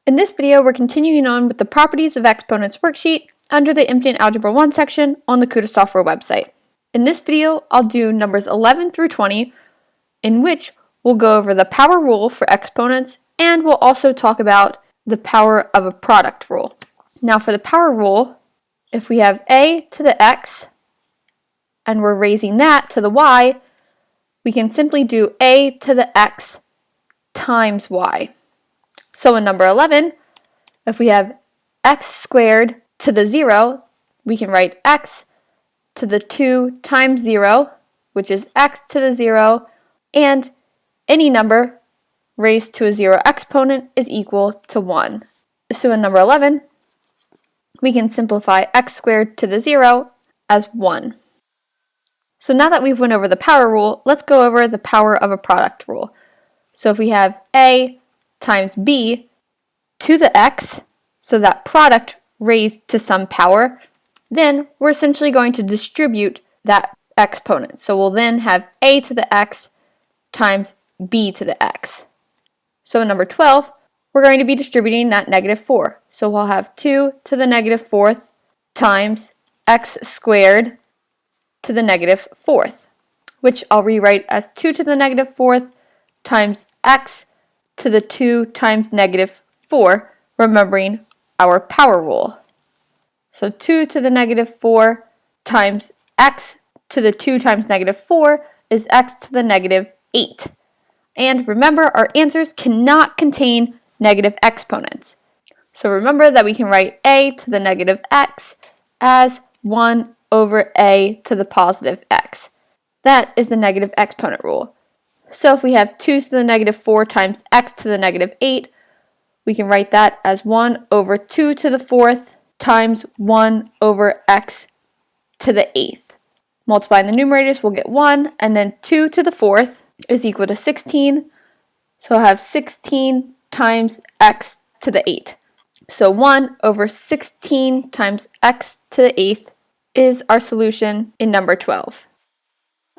In this video, we're continuing on with the Properties of Exponents worksheet under the Infinite Algebra 1 section on the KutaSoftware website. In this video, I'll do numbers 11 through 20, in which we'll go over the power rule for exponents, and we'll also talk about the power of a product rule. Now for the power rule, if we have a to the x, and we're raising that to the y, we can simply do a to the x times y. So in number 11, if we have x squared to the 0, we can write x to the 2 times 0, which is x to the 0, and any number raised to a 0 exponent is equal to 1. So in number 11, we can simplify x squared to the 0 as 1. So now that we've went over the power rule, let's go over the power of a product rule. So if we have a times b to the x, so that product raised to some power, then we're essentially going to distribute that exponent. So we'll then have a to the x times b to the x. So in number 12, we're going to be distributing that negative 4. So we'll have 2 to the negative 4th times x squared to the negative 4th, which I'll rewrite as 2 to the negative 4th times x to the 2 times negative 4, remembering our power rule. So 2 to the negative 4 times x to the 2 times negative 4 is x to the negative 8. And remember, our answers cannot contain negative exponents. So remember that we can write a to the negative x as 1 over a to the positive x. That is the negative exponent rule. So if we have 2 to the negative 4 times x to the negative 8, we can write that as 1 over 2 to the 4th times 1 over x to the 8th. Multiplying the numerators, we'll get 1, and then 2 to the 4th is equal to 16. So I'll have 16 times x to the 8. So 1 over 16 times x to the 8th is our solution in number 12.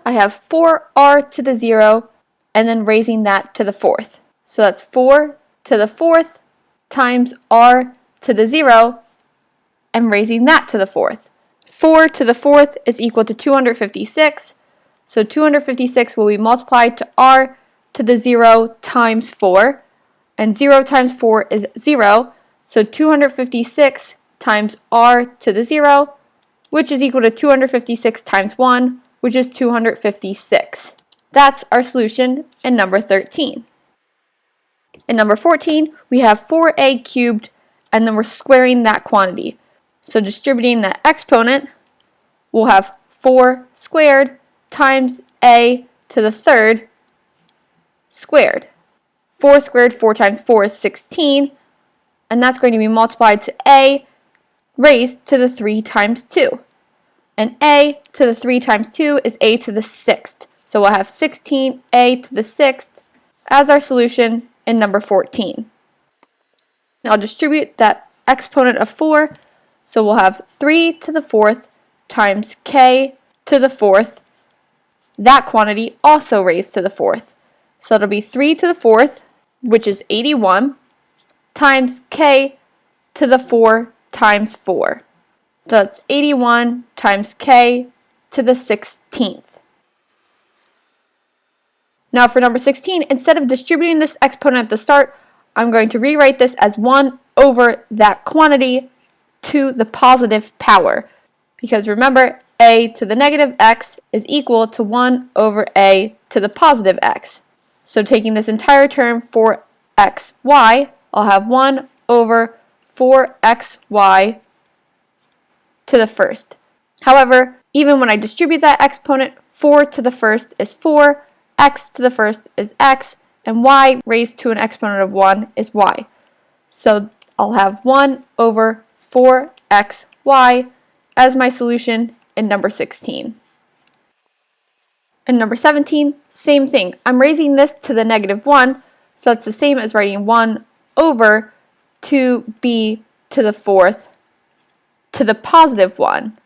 I have 4r to the 0, and then raising that to the 4th. So that's 4 to the 4th times r to the 0, and raising that to the 4th. 4 to the 4th is equal to 256. So 256 will be multiplied to r to the 0 times 4, and 0 times 4 is 0, so 256 times r to the 0, which is equal to 256 times 1, which is 256. That's our solution in number 13. In number 14, we have 4a cubed, and then we're squaring that quantity. So distributing that exponent, we'll have 4 squared times a to the 3rd squared. 4 squared 4 times 4 is 16, and that's going to be multiplied to a raised to the 3 times 2. And a to the 3 times 2 is a to the 6th. So we'll have 16a to the 6th as our solution in number 14. Now I'll distribute that exponent of 4. So we'll have 3 to the 4th times k to the 4th. That quantity also raised to the 4th. So it'll be 3 to the 4th, which is 81, times k to the 4 times 4. So that's 81 times k to the 16th. Now for number 16, instead of distributing this exponent at the start, I'm going to rewrite this as 1 over that quantity to the positive power. Because remember, a to the negative x is equal to 1 over a to the positive x. So taking this entire term for xy, I'll have 1 over 4xy to the first. However, even when I distribute that exponent, 4 to the first is 4, x to the first is x, and y raised to an exponent of 1 is y. So I'll have 1 over 4xy as my solution in number 16. In number 17, same thing. I'm raising this to the negative 1, so that's the same as writing 1 over 2b to the 4th to the positive 1,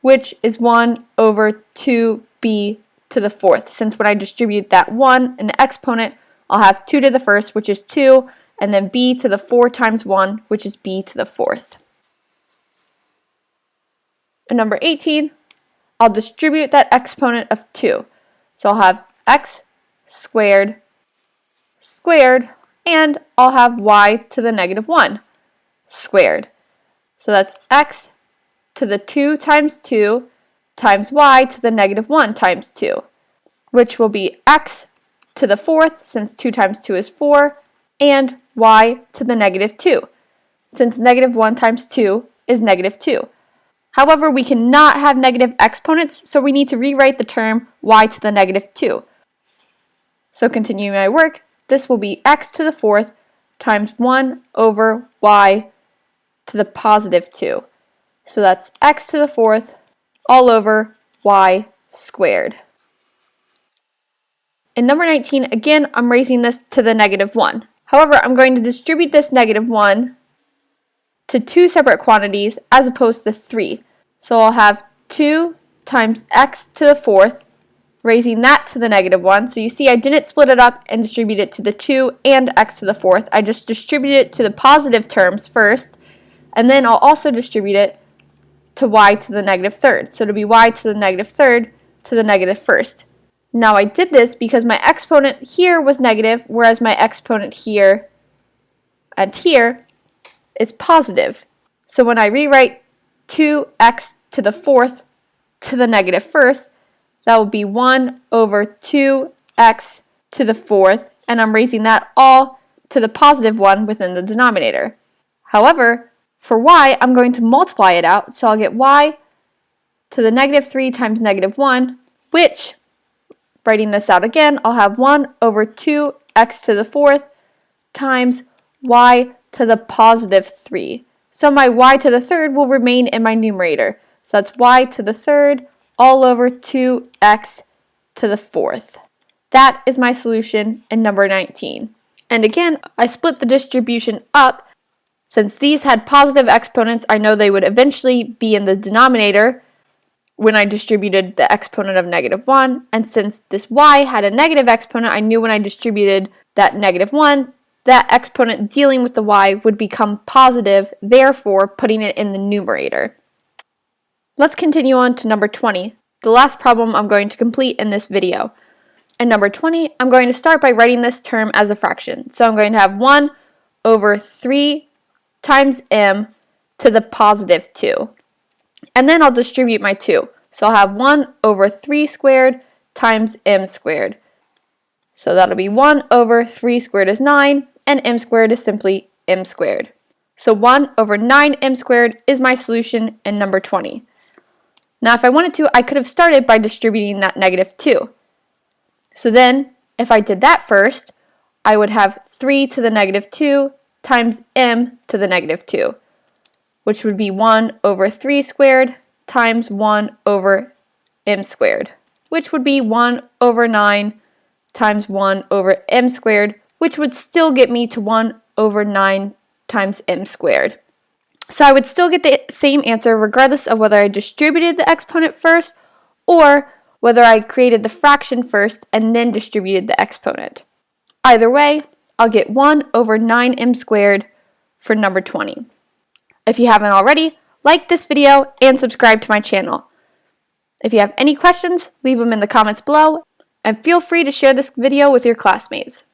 which is 1 over 2b to the 4th. Since when I distribute that 1 in the exponent, I'll have 2 to the 1st, which is 2, and then b to the 4 times 1, which is b to the 4th. And number 18, I'll distribute that exponent of 2. So I'll have x squared squared, and I'll have y to the negative 1 squared. So that's x to the 2 times 2 times y to the negative 1 times 2, which will be x to the 4th, since 2 times 2 is 4, and y to the negative 2, since negative 1 times 2 is negative 2. However, we cannot have negative exponents, so we need to rewrite the term y to the negative 2. So continuing my work, this will be x to the 4th times 1 over y to the positive 2. So that's x to the 4th all over y squared. In number 19, again, I'm raising this to the negative 1. However, I'm going to distribute this negative 1 to 2 separate quantities as opposed to 3. So I'll have 2 times x to the 4th, raising that to the negative 1. So you see I didn't split it up and distribute it to the 2 and x to the 4th. I just distributed it to the positive terms first, and then I'll also distribute it to y to the negative 3rd. So it'll be y to the negative 3rd to the negative 1st. Now I did this because my exponent here was negative, whereas my exponent here and here is positive. So when I rewrite 2x to the 4th to the negative 1st, that will be 1 over 2x to the 4th, and I'm raising that all to the positive 1 within the denominator. However, for y, I'm going to multiply it out, so I'll get y to the negative 3 times negative 1, which, writing this out again, I'll have 1 over 2x to the 4th times y to the positive 3. So my y to the 3rd will remain in my numerator. So that's y to the 3rd all over 2x to the 4th. That is my solution in number 19. And again, I split the distribution up. Since these had positive exponents, I know they would eventually be in the denominator when I distributed the exponent of negative 1. And since this y had a negative exponent, I knew when I distributed that negative 1, that exponent dealing with the y would become positive, therefore putting it in the numerator. Let's continue on to number 20, the last problem I'm going to complete in this video. In number 20, I'm going to start by writing this term as a fraction. So I'm going to have 1 over 3 times m to the positive 2. And then I'll distribute my 2. So I'll have 1 over 3 squared times m squared. So that'll be 1 over 3 squared is 9, and m squared is simply m squared. So 1 over 9m squared is my solution in number 20. Now if I wanted to, I could have started by distributing that negative 2. So then, if I did that first, I would have 3 to the negative 2 times m to the negative 2, which would be 1 over 3 squared times 1 over m squared, which would be 1 over 9 times 1 over m squared, which would still get me to 1 over 9 times m squared. So I would still get the same answer regardless of whether I distributed the exponent first or whether I created the fraction first and then distributed the exponent. Either way, I'll get 1 over 9m squared for number 20. If you haven't already, like this video and subscribe to my channel. If you have any questions, leave them in the comments below, and feel free to share this video with your classmates.